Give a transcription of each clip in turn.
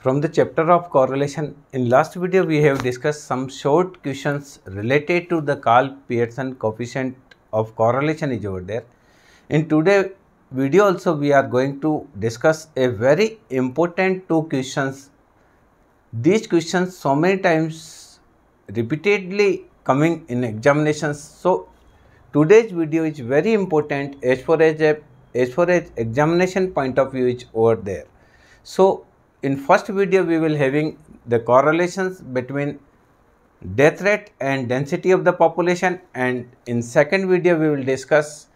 from the chapter of correlation. In last video we have discussed some short questions related to the Karl Pearson coefficient of correlation is over there. In today's video also we are going to discuss a very important two questions. These questions so many times repeatedly coming in examinations. So today's video is very important as far as examination point of view is over there. So in first video we will having the correlations between death rate and density of the population, and in second video we will discuss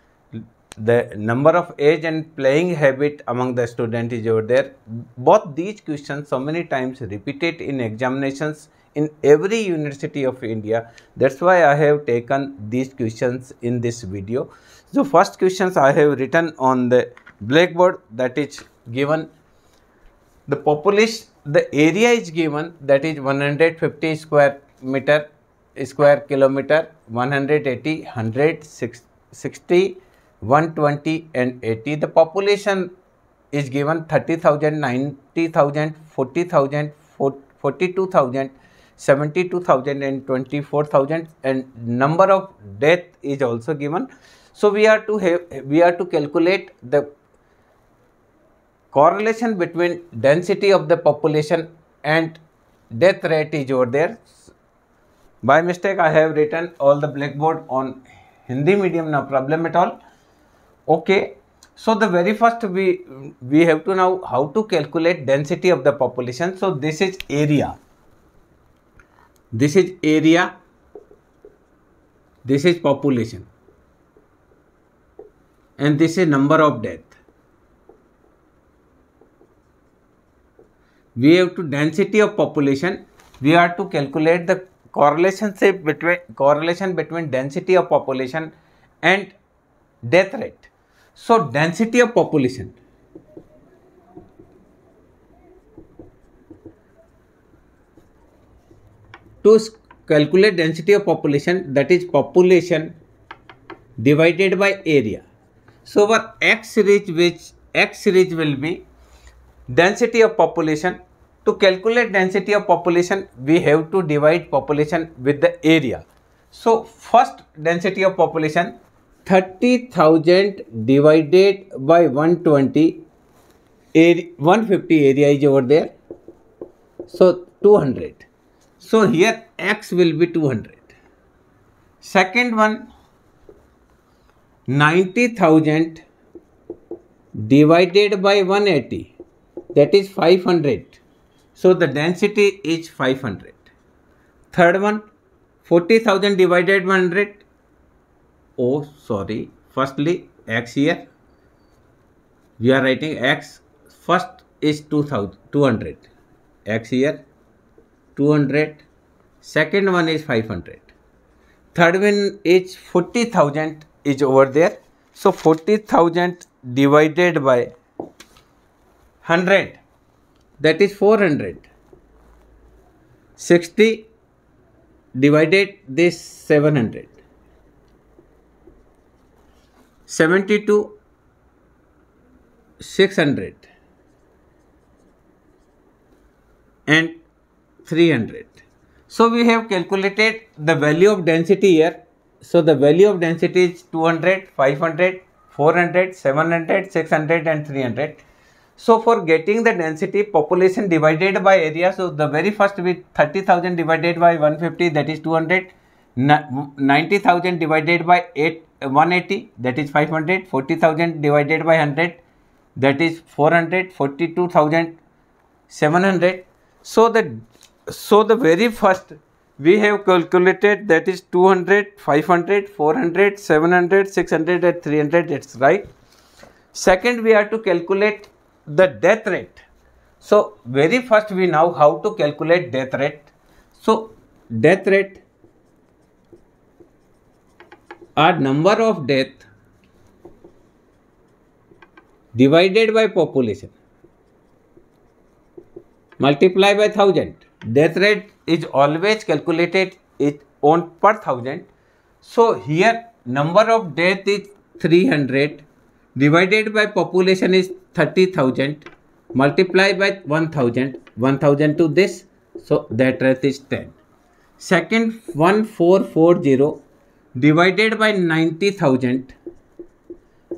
the number of age and playing habit among the student is over there. Both these questions so many times repeated in examinations in every university of India. That's why I have taken these questions in this video. So first questions I have written on the blackboard, that is given the population, the area is given, that is 150 square kilometer, 180, 160, 120 and 80. The population is given 30,000, 90,000, 40,000, 42,000, 72,000 and 24,000, and number of death is also given. So we are to calculate the correlation between density of the population and death rate is over there. By mistake I have written all the blackboard on Hindi medium, no problem at all. Okay, so the very first we have to know how to calculate density of the population. So this is area, this is population, and this is number of death. We have to density of population, we are to calculate the correlation between density of population and death rate. So density of population, to calculate density of population, that is population divided by area. So our X series will be density of population. To calculate density of population, we have to divide population with the area. So first density of population, 30,000 divided by 120, 150 area is over there, so 200. So here X will be 200. Second one, 90,000 divided by 180, that is 500. So the density is 500. Third one, 40,000 divided by 100. Oh, sorry. Firstly, X here. We are writing X. First is 200. X here, 200. Second one is 500. Third one is 40,000 is over there. So 40,000 divided by 100, that is 400. 60 divided this 700. 72, 600 and 300. So we have calculated the value of density here. So the value of density is 200, 500, 400, 700, 600 and 300. So for getting the density population divided by area, so the very first with 30,000 divided by 150, that is 200, 90,000 divided by 180, that is 500, 40,000 divided by 100, that is 400, 42,700. So the very first we have calculated, that is 200, 500, 400, 700, 600 and 300, that's right. Second, we are to calculate the death rate. So very first we know how to calculate death rate. So death rate are number of death divided by population multiply by 1000. Death rate is always calculated on per 1000. So here number of death is 300 divided by population is 30,000. multiply by 1000 to this, so that rate is 10. Second, 1440 divided by 90,000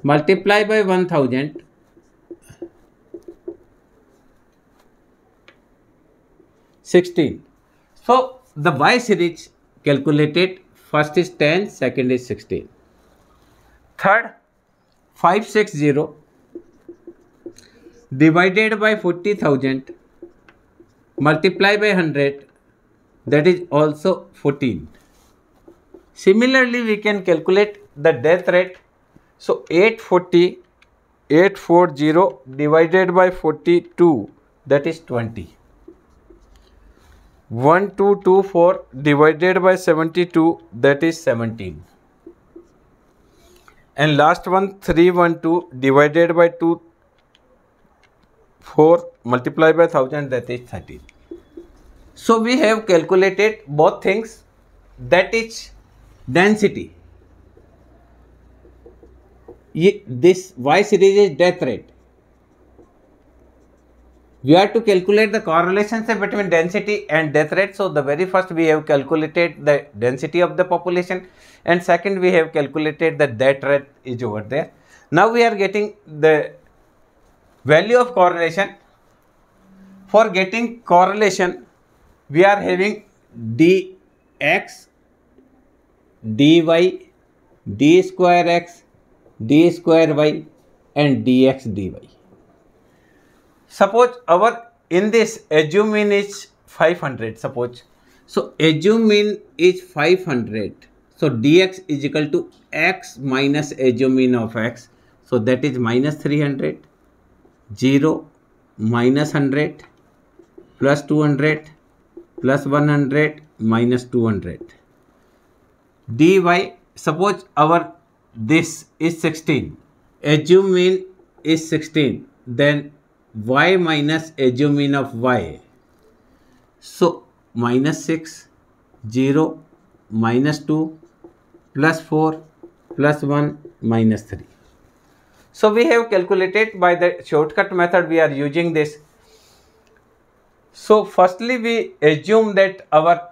multiply by 1000, 16. So the Y series calculated, first is 10, second is 16. Third, 560 divided by 40,000 multiply by 100, that is also 14. Similarly, we can calculate the death rate. So 840 divided by 42, that is 20. 1224 divided by 72, that is 17. And last one, 312 divided by 4 multiplied by 1000, that is 13. So we have calculated both things, that is density. This Y series is death rate. We have to calculate the correlation between density and death rate. So the very first we have calculated the density of the population, and second we have calculated the death rate is over there. Now we are getting the value of correlation. For getting correlation, we are having dx, dy, d square x, d square y, and dx dy. Suppose our in this assume mean is 500. Suppose, so assume mean is 500. So dx is equal to x minus assume mean of x. So that is minus 300, 0, minus 100, plus 200, plus 100, minus 200. dy, suppose our this is 16. Assume mean is 16. Then y minus assume mean of y. So minus 6, 0, minus 2, plus 4, plus 1, minus 3. So we have calculated by the shortcut method. We are using this. So firstly we assume that our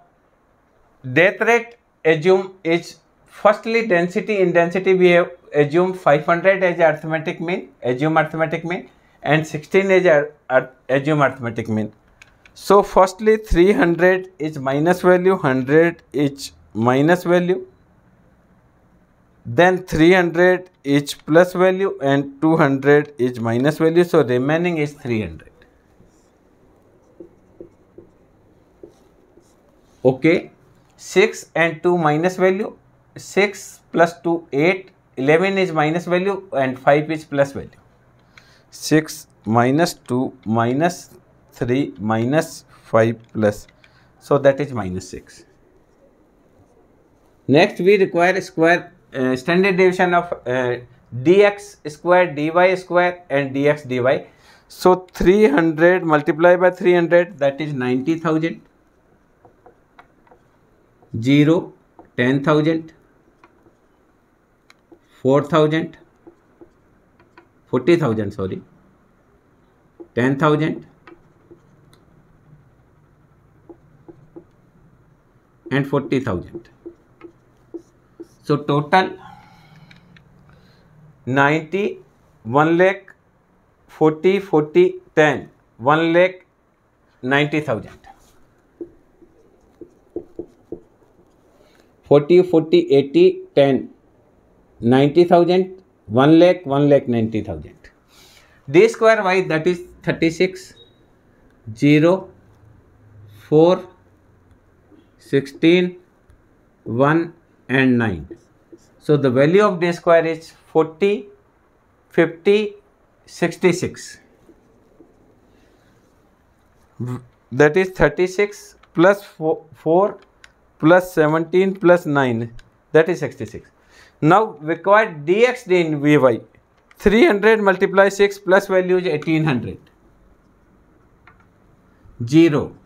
death rate assume is, firstly density. In density we have assumed 500 as arithmetic mean, assume arithmetic mean, and 16 as assume arithmetic mean. So firstly 300 is minus value, 100 is minus value, then 300 is plus value, and 200 is minus value. So remaining is 300. Okay, 6 and 2 minus value, 6 plus 2 8, 11 is minus value, and 5 is plus value. 6 minus 2 minus 3 minus 5 plus, so that is minus 6. Next we require square standard deviation of dx square, dy square, and dx dy. So 300 multiplied by 300, that is 90,000. 0, 10,000, 4,000, 40,000, sorry, 10,000, and 40,000. So total 90, 1 lakh, 40, 40, 10, 1 lakh 90,000. 40, 40, 80, 10, 90,000, 1 lakh 90,000. D square y, that is 36, 0, 4, 16, 1, and 9. So the value of D square is 40, 50, 66. That is 36 plus 4 plus 17 plus 9, that is 66. Now require dx in vy. 300 multiply 6 plus value is 1800. 0,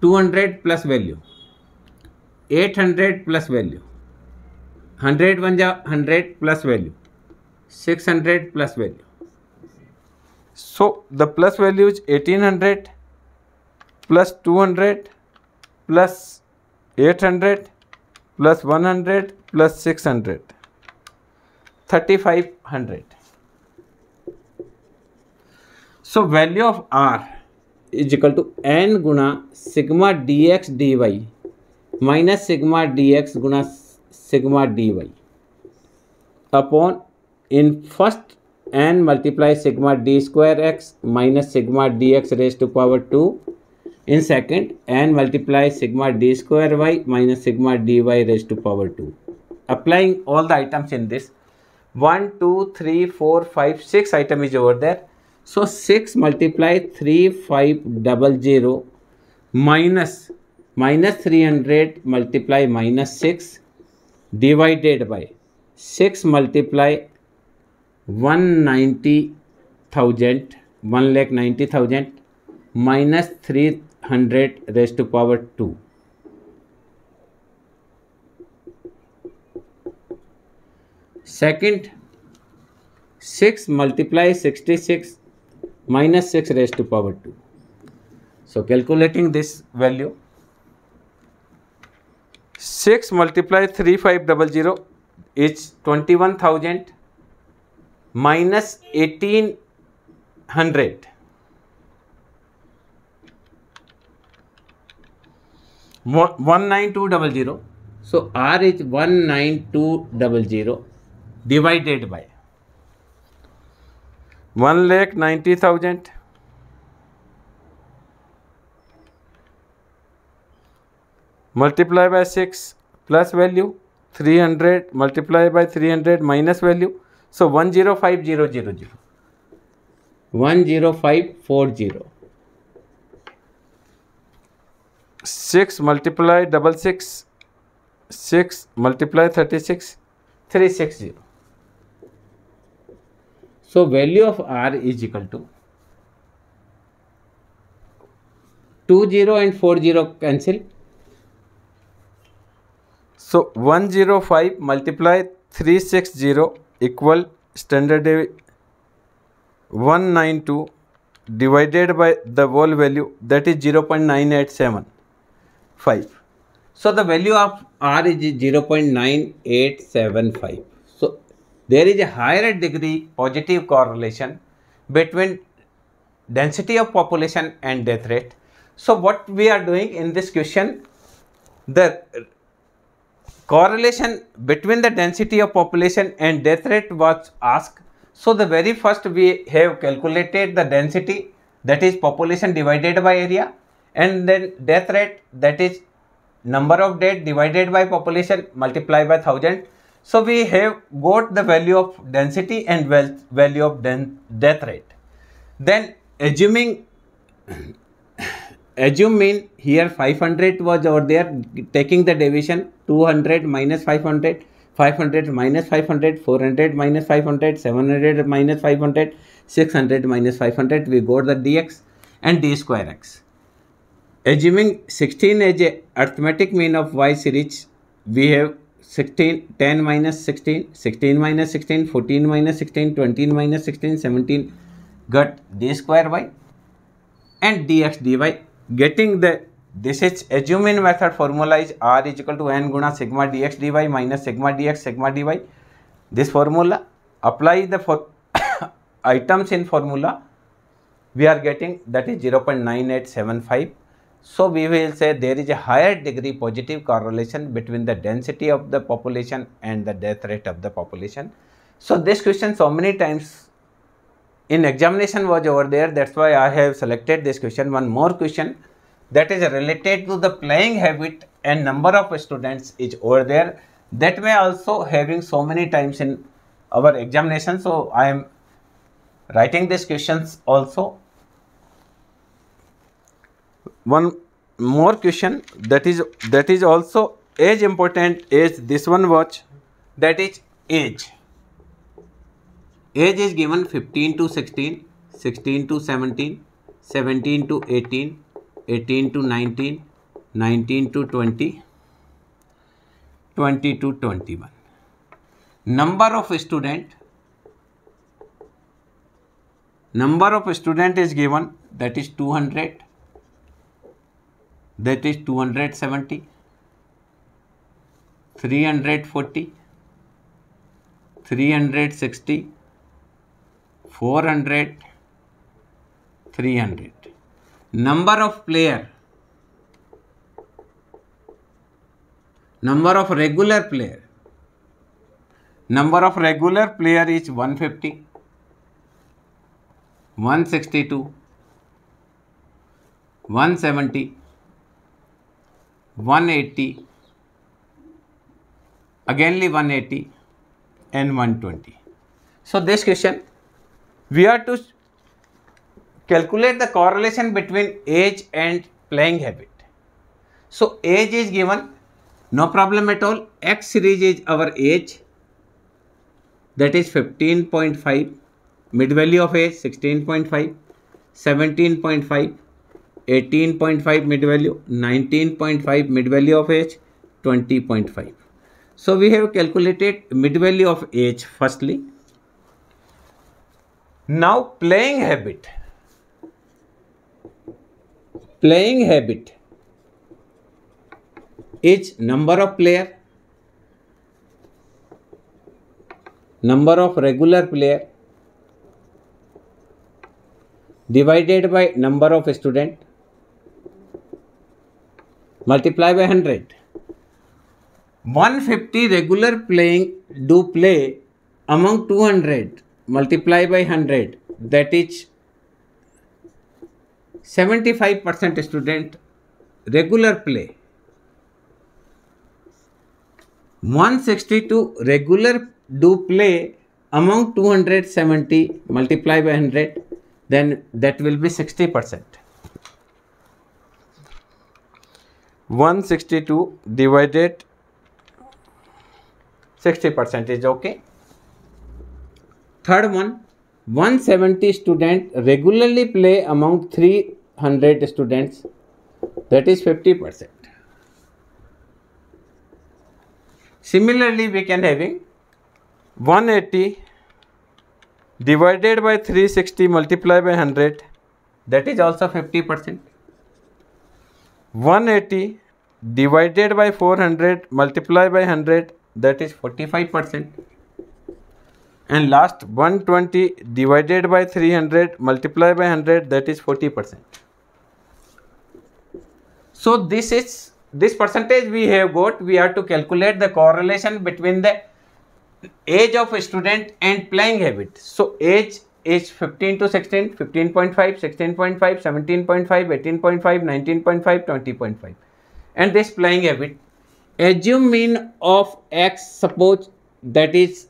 200 plus value, 800 plus value, 100 100 plus value, 600 plus value. So the plus value is 1800 plus 200 plus 800 plus 100 plus 600, 3500. So value of R is equal to n Guna sigma dx dy minus sigma dx Guna sigma dy upon in first n multiply sigma d square x minus sigma dx raised to power 2. In second, n multiply sigma d square y minus sigma dy raised to power 2. Applying all the items in this, 1, 2, 3, 4, 5, 6 item is over there. So 6 multiply 3500 minus 300 multiply minus 6 divided by 6 multiply 190,000, 1,90,000 minus 300 raised to power 2. Second, 6 multiply 66 minus 6 raised to power 2. So calculating this value, 6 multiply 3500 is 21,000 minus 1800. 19200. So R is 19200 divided by 1,90,000 multiply by 6 plus value 300 multiply by 300 minus value. So 105,000, 10540. 6 multiply 66, 6 multiply 36, 360. So value of R is equal to 20 and 40 cancel. So 105 multiply 360 equal standard 192 divided by the whole value, that is 0.9875. So the value of R is 0.9875. So there is a higher degree positive correlation between density of population and death rate. So what we are doing in this question, the correlation between the density of population and death rate was asked. So the very first we have calculated the density, that is population divided by area, and then death rate, that is number of dead divided by population multiplied by 1000. So we have got the value of density and value of death rate. Then assuming here 500 was over there, taking the division 200 minus 500, 500 minus 500, 400 minus 500, 700 minus 500, 600 minus 500, we got the dx and d square x. Assuming 16 as a arithmetic mean of y series, we have 16, 10 minus 16, 16 minus 16, 14 minus 16, 20 minus 16, 17, got d square y and dx dy. Getting the, this is assuming method formula is R is equal to n guna sigma dx dy minus sigma dx sigma dy. This formula, apply the items in formula, we are getting that is 0.9875. So we will say there is a higher degree positive correlation between the density of the population and the death rate of the population. So this question so many times in examination was over there, that's why I have selected this question. One more question that is related to the playing habit and number of students is over there, that may also having so many times in our examination. So I am writing these questions also. One more question that is also as important as this one was, that is age. Age is given 15 to 16, 16 to 17, 17 to 18, 18 to 19, 19 to 20, 20 to 21. Number of student Number of student is given, that is 200, that is 270, 340, 360, 400, 300. Number of player, number of regular player. Number of regular player is 150, 162, 170, 180, againly 180 and 120. So this question, we are to calculate the correlation between age and playing habit. So age is given, no problem at all. X series is our age, that is 15.5, mid value of age 16.5, 17.5, 18.5 mid value, 19.5 mid value of age, 20.5. So we have calculated mid value of age firstly. Now playing habit. Playing habit is number of player, number of regular player divided by number of student multiply by 100. 150 regular playing do play among 200 multiply by 100, that is 75% student regular play. 162 regular do play among 270 multiply by 100, then that will be 60%. 162 divided 60% is okay. Third one, 170 student regularly play among 300 students, that is 50%. Similarly, we can having 180 divided by 360 multiply by 100, that is also 50%. 180 divided by 400 multiply by 100, that is 45%. And last 120 divided by 300 multiply by 100, that is 40%. So this percentage we have got. We have to calculate the correlation between the age of a student and playing habit. So age is 15 to 16, 15.5, 16.5, 17.5, 18.5, 19.5, 20.5. And this playing habit, assume mean of x, suppose that is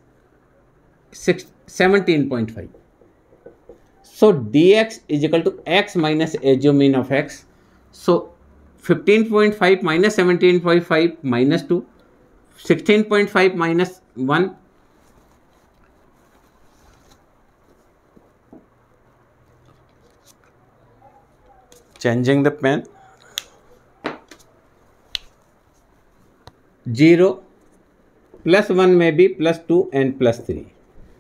17.5. So dx is equal to x minus assume mean of x. So 15.5 minus 17.5 minus 2, 16.5 minus 1, changing the pen, 0, plus 1 may be plus 2 and plus 3.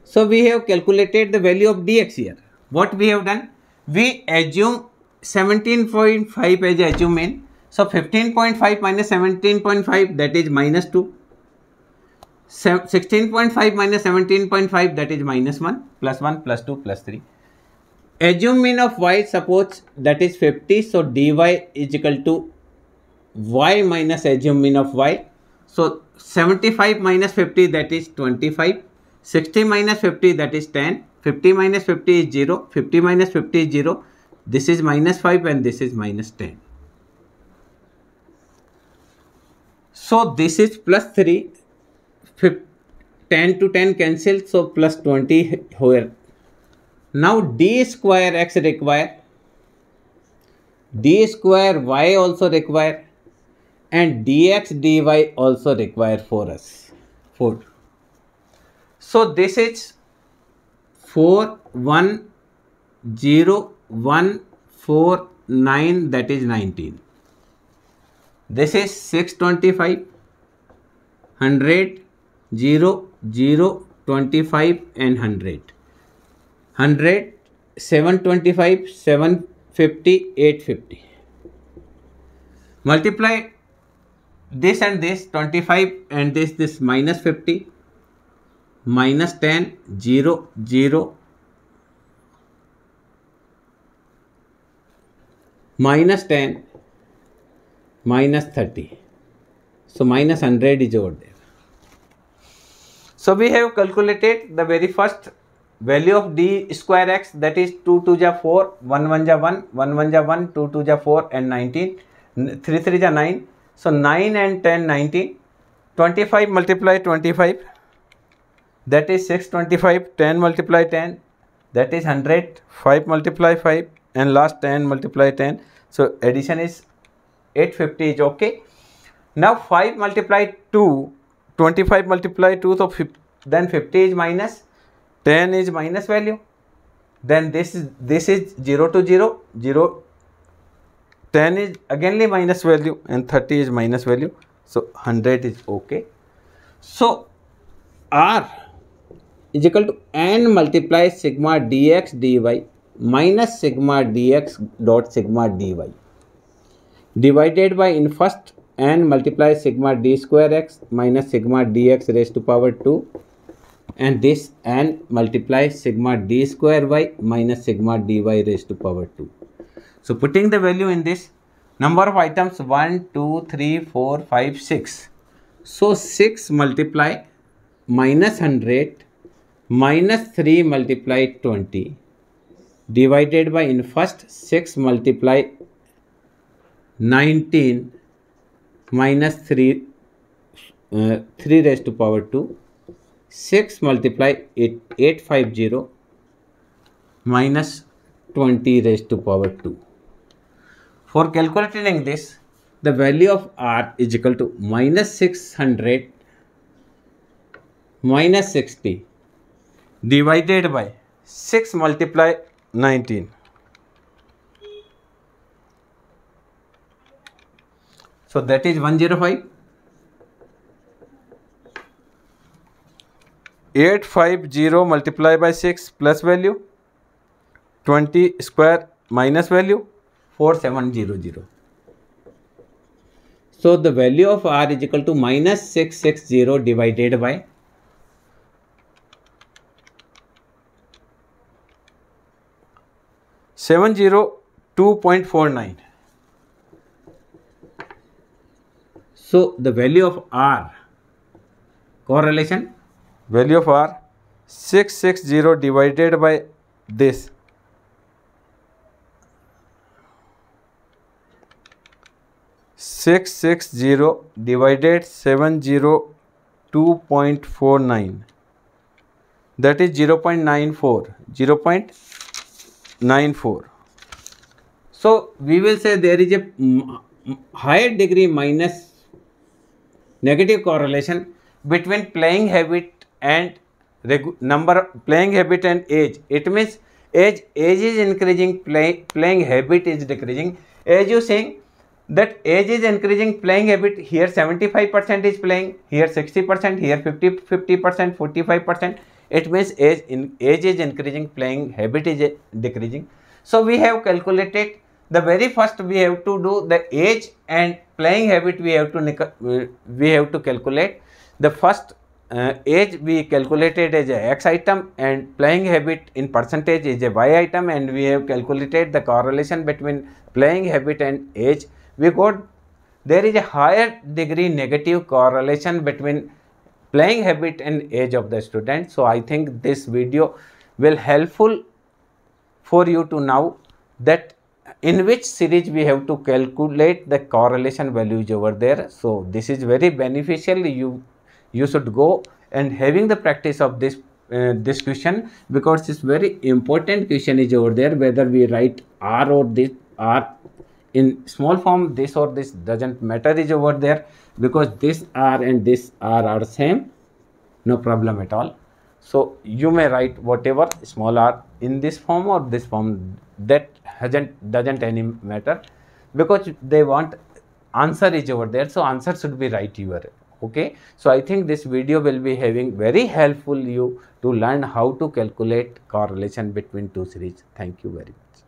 So we have calculated the value of dx here. What we have done? We assume 17.5 as assume mean. So 15.5 minus 17.5, that is minus 2. 16.5 minus 17.5, that is minus 1, plus 1, plus 2, plus 3. Assume mean of y, suppose that is 50. So dy is equal to y minus assume mean of y. So 75 minus 50, that is 25. 60 minus 50, that is 10. 50 minus 50 is 0. 50 minus 50 is 0. This is minus 5 and this is minus 10. So this is plus 3. 10 to 10 cancel. So plus 20 here. Now d square x require, d square y also require, and dx dy also require for us. 4. So this is 410,149, that is 19. This is 625, 100, 0, 0, 25 and 100. 100, 725, 750, 850. Multiply this and this, 25 and this minus 50, minus 10, 0, 0, minus 10, minus 30. So minus 100 is over there. So we have calculated the very first value of d square x, that is 2 2 ja 4, 1 1 ja 1, 1 1 ja 1, 2 2 ja 4 and 19, 3 3 ja 9. So 9 and 10, 19. 25 multiply 25, that is 625. 10 multiply 10, that is 100. 5 multiply 5 and last 10 multiply 10. So addition is 850 is okay. Now 5 multiply 2, 25 multiply 2, so then 50 is minus, 10 is minus value. Then this is 0 to 0, 0, 10 is againly minus value and 30 is minus value. So 100 is okay. So R is equal to n multiply sigma dx dy minus sigma dx dot sigma dy divided by in first n multiply sigma d square x minus sigma dx raised to power 2, and this n multiply sigma d square y minus sigma dy raised to power 2. So putting the value in this, number of items 1, 2, 3, 4, 5, 6. So 6 multiply minus 100 minus 3 multiply 20 divided by in first 6 multiply 19 minus 3 raised to power 2, 6 multiply 850 minus 20 raised to power 2. For calculating this, the value of R is equal to minus 600 minus 60 divided by 6 multiply 19. So that is 105. 850 multiply by 6 plus value, 20 square minus value, 4700. So the value of R is equal to minus 660 divided by 702.49. So the value of R, correlation, value of R 660 divided by this, divided 702.49, that is 0.94. So we will say there is a higher degree minus negative correlation between playing habit and playing habit and age. It means age is increasing, playing habit is decreasing. As you saying that age is increasing, playing habit, here 75% is playing, here 60%, here 50%, 45%. It means age is increasing, playing habit is decreasing. So we have calculated the very first, we have to do the age and playing habit. We have to calculate the first age we calculated as a x item and playing habit in percentage is a y item, and we have calculated the correlation between playing habit and age. We got there is a higher degree negative correlation between playing habit and age of the student. So I think this video will helpful for you to know that in which series we have to calculate the correlation values over there. So this is very beneficial. You should go and having the practice of this question, because it's very important question is over there, whether we write R or this R in small form, this or this doesn't matter is over there, because this R and this R are same, no problem at all. So you may write whatever small r in this form or this form, that doesn't any matter, because they want answer is over there. So answer should be right Okay, so I think this video will be having very helpful you to learn how to calculate correlation between two series. Thank you very much.